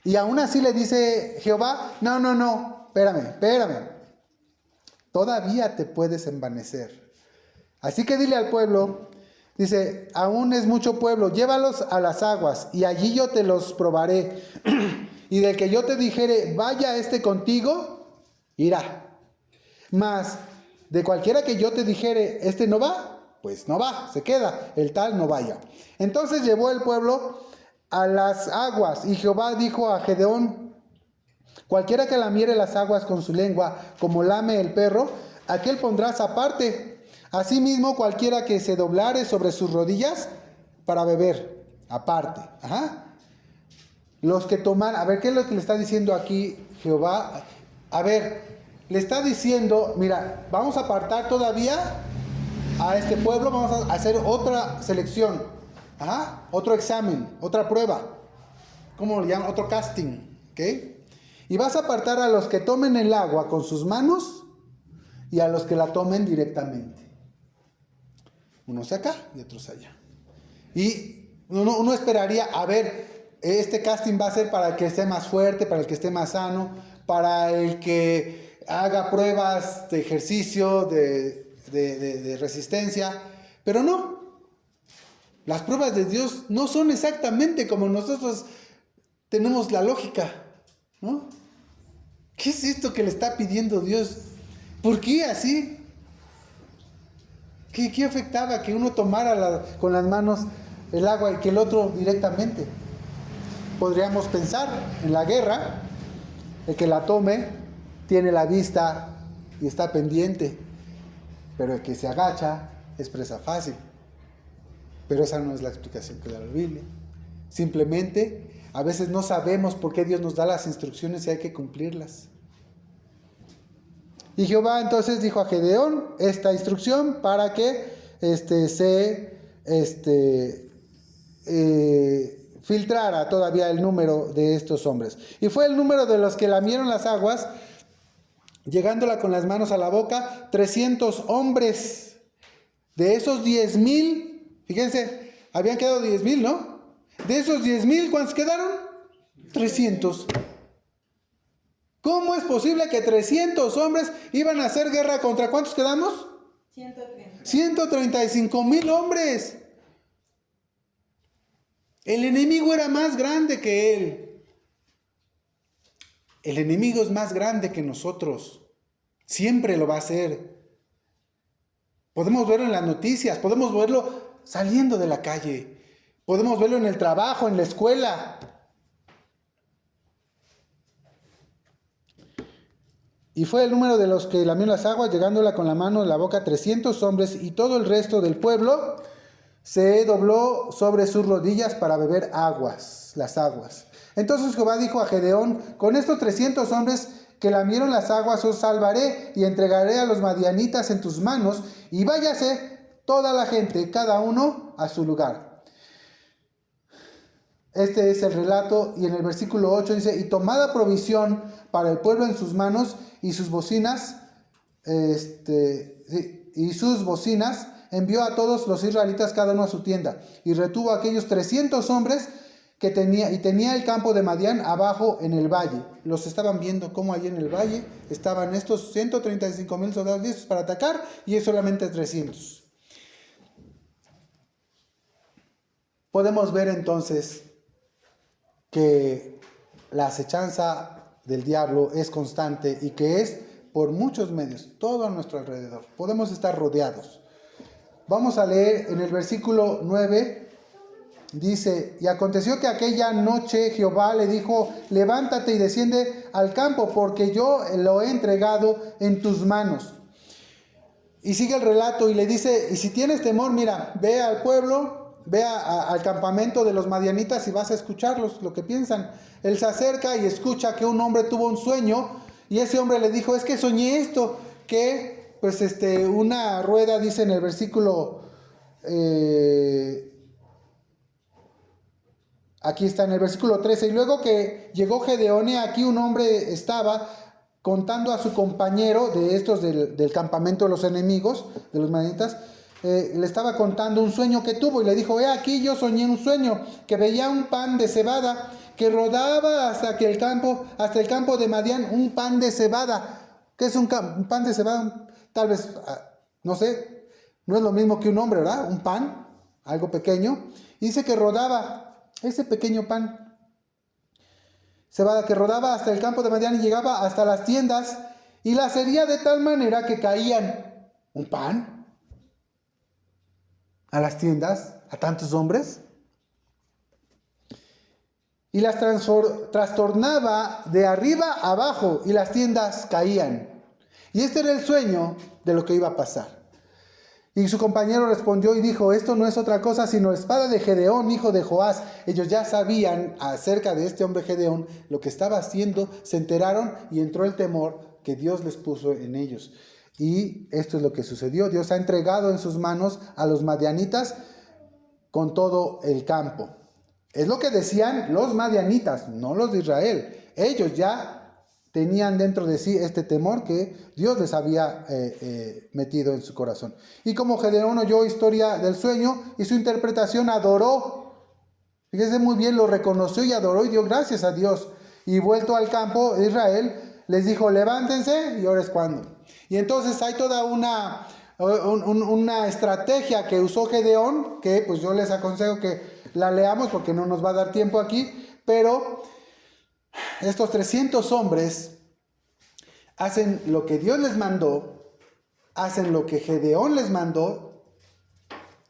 Y aún así le dice Jehová, no, espérame, todavía te puedes envanecer. Así que dile al pueblo, dice, aún es mucho pueblo, llévalos a las aguas, y allí yo te los probaré. Y del que yo te dijere, vaya contigo, irá. Mas de cualquiera que yo te dijere, no va, pues no va, se queda, el tal no vaya. Entonces llevó el pueblo a las aguas, y Jehová dijo a Gedeón, cualquiera que lamiere las aguas con su lengua, como lame el perro, aquel pondrás aparte. Asimismo, cualquiera que se doblare sobre sus rodillas para beber, aparte. Los que toman, a ver, ¿qué es lo que le está diciendo aquí Jehová? A ver, le está diciendo, mira, vamos a apartar todavía a este pueblo, vamos a hacer otra selección, otro examen, otra prueba, ¿cómo le llaman? Otro casting, ¿ok? Y vas a apartar a los que tomen el agua con sus manos y a los que la tomen directamente. Unos acá y otros allá. Y uno esperaría, a ver, este casting va a ser para el que esté más fuerte, para el que esté más sano, para el que haga pruebas de ejercicio, de resistencia. Pero no. Las pruebas de Dios no son exactamente como nosotros tenemos la lógica, ¿no? ¿Qué es esto que le está pidiendo Dios? ¿Por qué así? ¿Qué afectaba que uno tomara con las manos el agua y que el otro directamente? Podríamos pensar en la guerra, el que la tome tiene la vista y está pendiente, pero el que se agacha es presa fácil. Pero esa no es la explicación que da la Biblia. Simplemente, a veces no sabemos por qué Dios nos da las instrucciones y hay que cumplirlas. Y Jehová entonces dijo a Gedeón esta instrucción para que filtrara todavía el número de estos hombres. Y fue el número de los que lamieron las aguas, llegándola con las manos a la boca, 300 hombres. De esos 10,000, fíjense, habían quedado 10,000, ¿no? De esos 10,000, ¿cuántos quedaron? 300. ¿Cómo es posible que 300 hombres iban a hacer guerra contra cuántos quedamos? 135,000 hombres. El enemigo era más grande que él. El enemigo es más grande que nosotros. Siempre lo va a hacer. Podemos verlo en las noticias, podemos verlo saliendo de la calle, podemos verlo en el trabajo, en la escuela. Y fue el número de los que lamieron las aguas, llegándola con la mano en la boca 300 hombres, y todo el resto del pueblo se dobló sobre sus rodillas para beber las aguas. Entonces Jehová dijo a Gedeón: con estos 300 hombres que lamieron las aguas os salvaré, y entregaré a los madianitas en tus manos, y váyase toda la gente, cada uno a su lugar. Este es el relato, y en el versículo 8 dice: y tomada provisión para el pueblo en sus manos, y sus bocinas, envió a todos los israelitas cada uno a su tienda, y retuvo a aquellos 300 hombres que tenía el campo de Madián abajo en el valle. Los estaban viendo cómo allí en el valle estaban estos 135,000 soldados listos para atacar, y es solamente 300. Podemos ver entonces que la acechanza del diablo es constante y que es por muchos medios, todo a nuestro alrededor. Podemos estar rodeados. Vamos a leer en el versículo 9, dice: y aconteció que aquella noche Jehová le dijo: levántate y desciende al campo, porque yo lo he entregado en tus manos. Y sigue el relato y le dice: y si tienes temor, mira, ve al pueblo, ve al campamento de los madianitas y vas a escucharlos, lo que piensan. Él se acerca y escucha que un hombre tuvo un sueño, y ese hombre le dijo: es que soñé esto, que pues una rueda, dice en el versículo, aquí está en el versículo 13, y luego que llegó Gedeón, y aquí un hombre estaba contando a su compañero de estos del campamento de los enemigos, de los madianitas, le estaba contando un sueño que tuvo, y le dijo: aquí yo soñé un sueño, que veía un pan de cebada que rodaba hasta el campo de Madián, un pan de cebada. ¿Qué es un pan de cebada? Tal vez, no sé, no es lo mismo que un hombre, ¿verdad? Un pan, algo pequeño. Y dice que rodaba ese pequeño pan cebada, que rodaba hasta el campo de Madián y llegaba hasta las tiendas, y las hería de tal manera que caían. ¿Un pan? ¿A las tiendas? ¿A tantos hombres? Y las trastornaba de arriba a abajo, y las tiendas caían. Y este era el sueño de lo que iba a pasar. Y su compañero respondió y dijo: esto no es otra cosa sino espada de Gedeón, hijo de Joás. Ellos ya sabían acerca de este hombre Gedeón lo que estaba haciendo, se enteraron, y entró el temor que Dios les puso en ellos. Y esto es lo que sucedió. Dios ha entregado en sus manos a los madianitas con todo el campo. Es lo que decían los madianitas, no los de Israel. Ellos ya tenían dentro de sí este temor que Dios les había metido en su corazón. Y como Gedeón oyó historia del sueño y su interpretación, adoró. Fíjense muy bien, lo reconoció y adoró y dio gracias a Dios. Y vuelto al campo de Israel, les dijo: levántense, y ahora es cuando. Y entonces hay toda una estrategia que usó Gedeón, que pues yo les aconsejo que la leamos porque no nos va a dar tiempo aquí, pero estos 300 hombres hacen lo que Dios les mandó, hacen lo que Gedeón les mandó,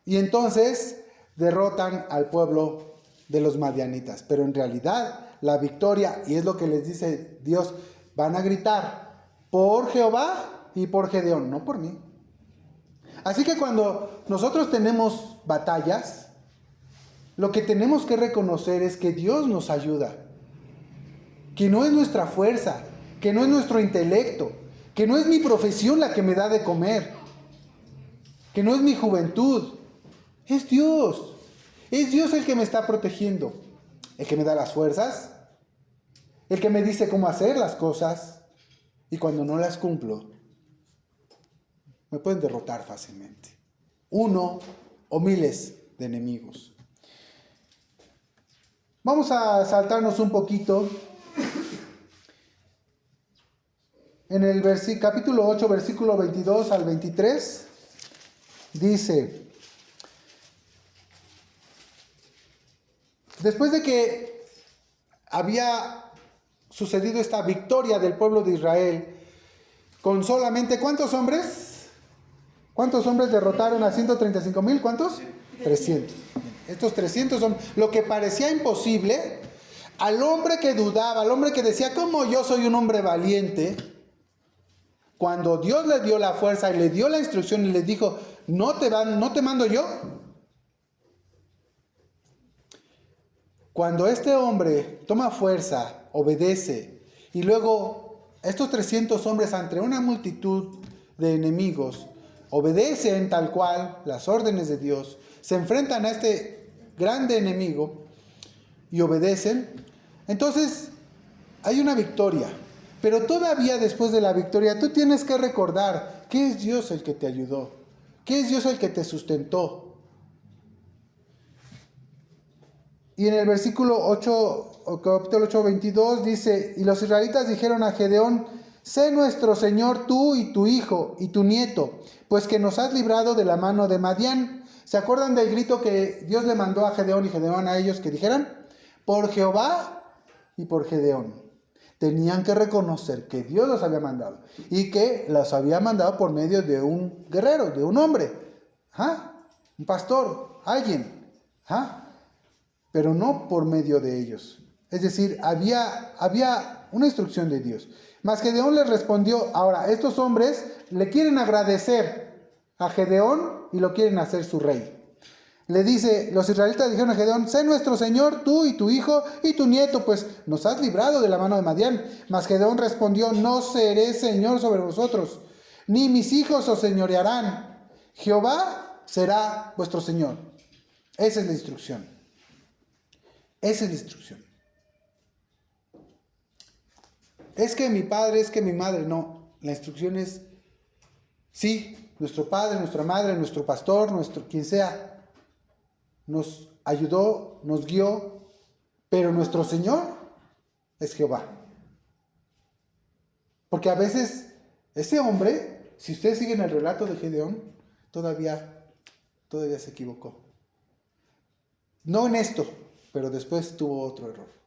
y entonces derrotan al pueblo de los madianitas. Pero en realidad la victoria, y es lo que les dice Dios, van a gritar por Jehová y por Gedeón, no por mí. Así que cuando nosotros tenemos batallas, lo que tenemos que reconocer es que Dios nos ayuda, que no es nuestra fuerza, que no es nuestro intelecto, que no es mi profesión la que me da de comer, que no es mi juventud, es Dios. Es Dios el que me está protegiendo, el que me da las fuerzas, el que me dice cómo hacer las cosas, y cuando no las cumplo, me pueden derrotar fácilmente. Uno o miles de enemigos. Vamos a saltarnos un poquito. En el capítulo 8, versículo 22 al 23, dice: después de que había sucedido esta victoria del pueblo de Israel, con solamente, ¿cuántos hombres? ¿Cuántos hombres derrotaron a 135,000? ¿Cuántos? 300. Estos 300 hombres, lo que parecía imposible, al hombre que dudaba, al hombre que decía: ¿cómo yo soy un hombre valiente? Cuando Dios le dio la fuerza y le dio la instrucción y le dijo, no te mando yo. Cuando este hombre toma fuerza, obedece, y luego estos 300 hombres ante una multitud de enemigos obedecen tal cual las órdenes de Dios, se enfrentan a este grande enemigo y obedecen, entonces hay una victoria. Pero todavía después de la victoria tú tienes que recordar que es Dios el que te ayudó, que es Dios el que te sustentó. Y en el versículo 8, capítulo 8, 22 dice, y los israelitas dijeron a Gedeón, sé nuestro Señor tú y tu hijo y tu nieto, pues que nos has librado de la mano de Madián. ¿Se acuerdan del grito que Dios le mandó a Gedeón y Gedeón a ellos que dijeran? Por Jehová y por Gedeón. Tenían que reconocer que Dios los había mandado y que los había mandado por medio de un guerrero, de un hombre, un pastor, alguien, pero no por medio de ellos. Es decir, había una instrucción de Dios. Mas Gedeón les respondió, ahora estos hombres le quieren agradecer a Gedeón y lo quieren hacer su rey. Le dice, los israelitas dijeron a Gedeón, sé nuestro Señor, tú y tu hijo y tu nieto, pues nos has librado de la mano de Madián. Mas Gedeón respondió, no seré Señor sobre vosotros, ni mis hijos os señorearán. Jehová será vuestro Señor. Esa es la instrucción. Esa es la instrucción. Es que mi padre, es que mi madre, no. La instrucción es, sí, nuestro padre, nuestra madre, nuestro pastor, quien sea, nos ayudó, nos guió, pero nuestro Señor es Jehová. Porque a veces ese hombre, si ustedes siguen el relato de Gedeón, todavía se equivocó. No en esto, pero después tuvo otro error.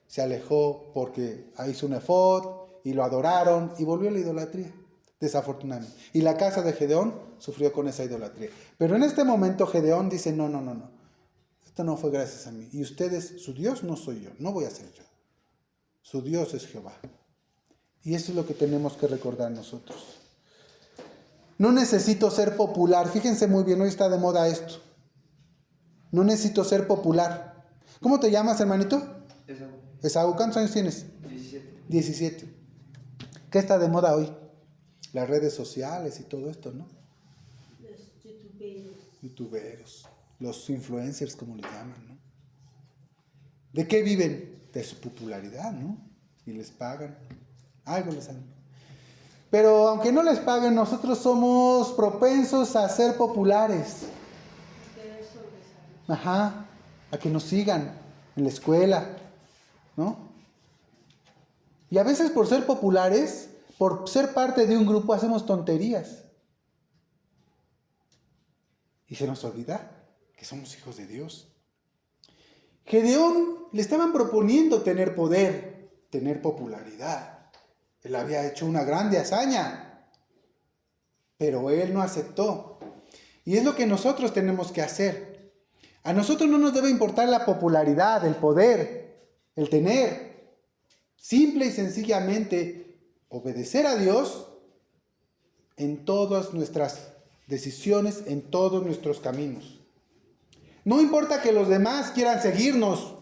Se alejó porque hizo un efod y lo adoraron y volvió a la idolatría, desafortunadamente. Y la casa de Gedeón sufrió con esa idolatría. Pero en este momento Gedeón dice, no. Esto no fue gracias a mí. Y ustedes, su Dios no soy yo, no voy a ser yo. Su Dios es Jehová. Y eso es lo que tenemos que recordar nosotros. No necesito ser popular. Fíjense muy bien, hoy está de moda esto. No necesito ser popular. ¿Cómo te llamas, hermanito? Esaú. ¿Cuántos años tienes? 17. ¿Qué está de moda hoy? Las redes sociales y todo esto, ¿no? Los youtuberos. Los influencers, como le llaman, ¿no? ¿De qué viven? De su popularidad, ¿no? Y les pagan. Algo les dan. Pero aunque no les paguen, nosotros somos propensos a ser populares. A que nos sigan en la escuela, ¿no? Y a veces por ser populares, por ser parte de un grupo, hacemos tonterías. Y se nos olvida que somos hijos de Dios. Gedeón le estaban proponiendo tener poder, tener popularidad. Él había hecho una grande hazaña, pero él no aceptó. Y es lo que nosotros tenemos que hacer. A nosotros no nos debe importar la popularidad, el poder, el tener. Simple y sencillamente obedecer a Dios en todas nuestras decisiones, en todos nuestros caminos. No importa que los demás quieran seguirnos.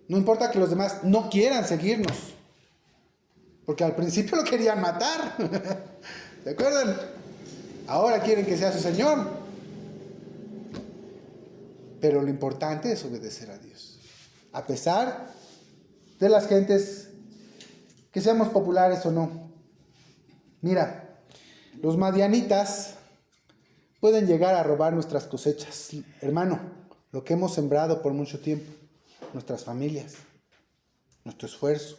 No importa que los demás no quieran seguirnos. Porque al principio lo querían matar. ¿Se acuerdan? Ahora quieren que sea su Señor. Pero lo importante es obedecer a Dios. A pesar de las gentes, que seamos populares o no. Mira, los madianitas pueden llegar a robar nuestras cosechas. Hermano, lo que hemos sembrado por mucho tiempo, nuestras familias, nuestro esfuerzo.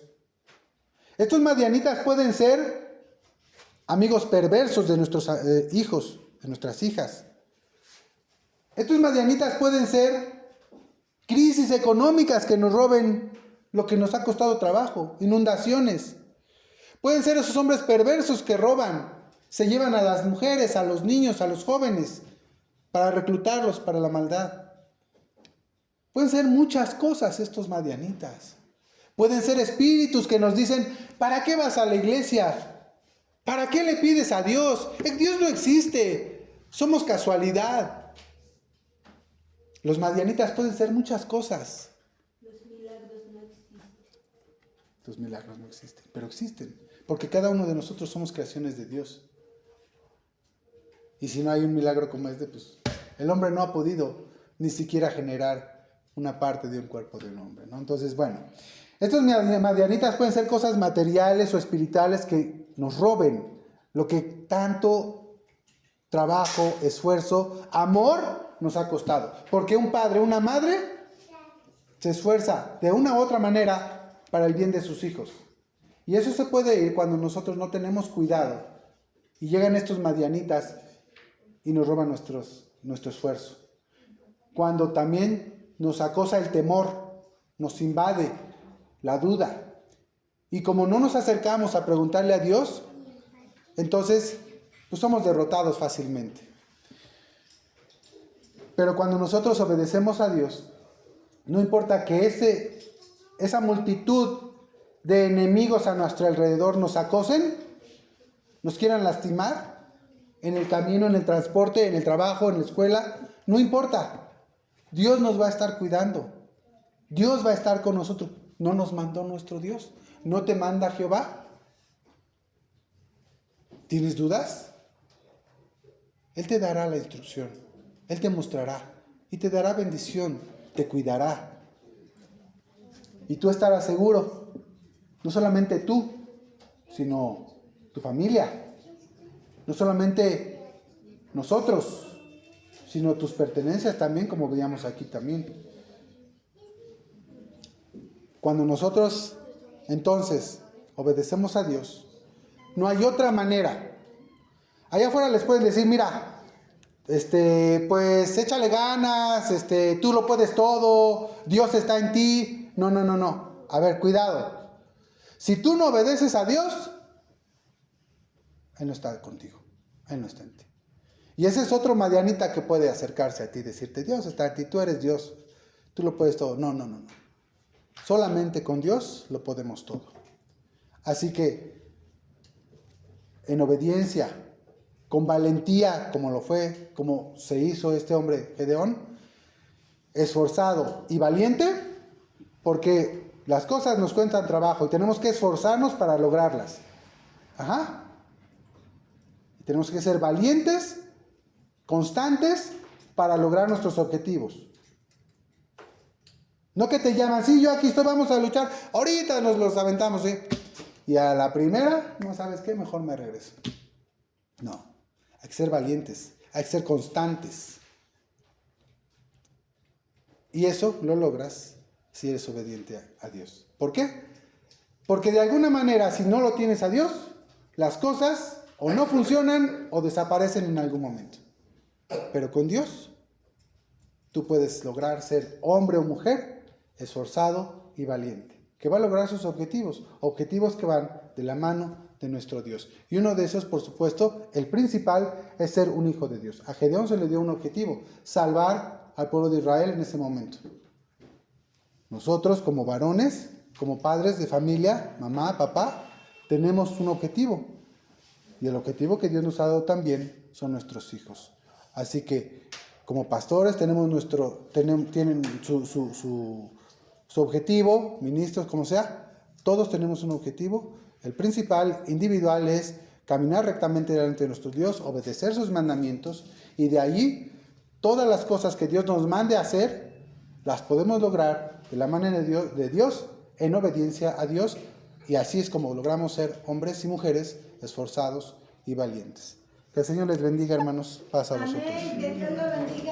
Estos madianitas pueden ser amigos perversos de nuestros hijos, de nuestras hijas. Estos madianitas pueden ser crisis económicas que nos roben lo que nos ha costado trabajo, inundaciones. Pueden ser esos hombres perversos que roban, se llevan a las mujeres, a los niños, a los jóvenes, para reclutarlos para la maldad. Pueden ser muchas cosas estos madianitas. Pueden ser espíritus que nos dicen, ¿para qué vas a la iglesia? ¿Para qué le pides a Dios? Dios no existe. Somos casualidad. Los madianitas pueden ser muchas cosas. Los milagros no existen. Los milagros no existen, pero existen. Porque cada uno de nosotros somos creaciones de Dios. Y si no hay un milagro como este, pues el hombre no ha podido ni siquiera generar una parte de un cuerpo de un hombre, ¿no? Entonces, bueno, estos madianitas pueden ser cosas materiales o espirituales que nos roben lo que tanto trabajo, esfuerzo, amor nos ha costado. Porque un padre, una madre, se esfuerza de una u otra manera para el bien de sus hijos. Y eso se puede ir cuando nosotros no tenemos cuidado. Y llegan estos madianitas y nos roban nuestro esfuerzo. Cuando también nos acosa el temor, nos invade la duda. Y como no nos acercamos a preguntarle a Dios, entonces pues somos derrotados fácilmente. Pero cuando nosotros obedecemos a Dios, no importa que esa multitud de enemigos a nuestro alrededor nos acosen, nos quieran lastimar, en el camino, en el transporte, en el trabajo, en la escuela, no importa. Dios nos va a estar cuidando. Dios va a estar con nosotros. ¿No nos mandó nuestro Dios? ¿No te manda Jehová? ¿Tienes dudas? Él te dará la instrucción. Él te mostrará y te dará bendición. Te cuidará. Y tú estarás seguro. No solamente tú, sino tu familia. No solamente nosotros, sino tus pertenencias también, como veíamos aquí también. Cuando nosotros, entonces, obedecemos a Dios, no hay otra manera. Allá afuera les pueden decir, mira, pues échale ganas, tú lo puedes todo, Dios está en ti. No. A ver, cuidado. Si tú no obedeces a Dios, Él no está contigo. Él no está en ti. Y ese es otro madianita que puede acercarse a ti y decirte, Dios está en ti, tú eres Dios, tú lo puedes todo. No. Solamente con Dios lo podemos todo. Así que, en obediencia, con valentía, como lo fue, como se hizo este hombre Gedeón, esforzado y valiente, porque las cosas nos cuentan trabajo y tenemos que esforzarnos para lograrlas. Y tenemos que ser valientes, constantes, para lograr nuestros objetivos. No que te llaman, sí, yo aquí estoy, vamos a luchar, ahorita nos los aventamos, ¿sí? Y a la primera, no sabes qué, mejor me regreso. No, hay que ser valientes, hay que ser constantes. Y eso lo logras si eres obediente a Dios. ¿Por qué? Porque de alguna manera, si no lo tienes a Dios, las cosas o no funcionan o desaparecen en algún momento. Pero con Dios, tú puedes lograr ser hombre o mujer esforzado y valiente, que va a lograr sus objetivos que van de la mano de nuestro Dios. Y uno de esos, por supuesto, el principal, es ser un hijo de Dios. A Gedeón se le dio un objetivo, salvar al pueblo de Israel en ese momento. Nosotros, como varones, como padres de familia, mamá, papá, tenemos un objetivo. Y el objetivo que Dios nos ha dado también son nuestros hijos. Así que, como pastores, tienen su objetivo, ministros, como sea, todos tenemos un objetivo. El principal, individual, es caminar rectamente delante de nuestro Dios, obedecer sus mandamientos, y de allí, todas las cosas que Dios nos mande a hacer, las podemos lograr de la mano de Dios, en obediencia a Dios, y así es como logramos ser hombres y mujeres esforzados y valientes. Que el Señor les bendiga, hermanos. Paz a vosotros. Amén. Que Dios lo bendiga.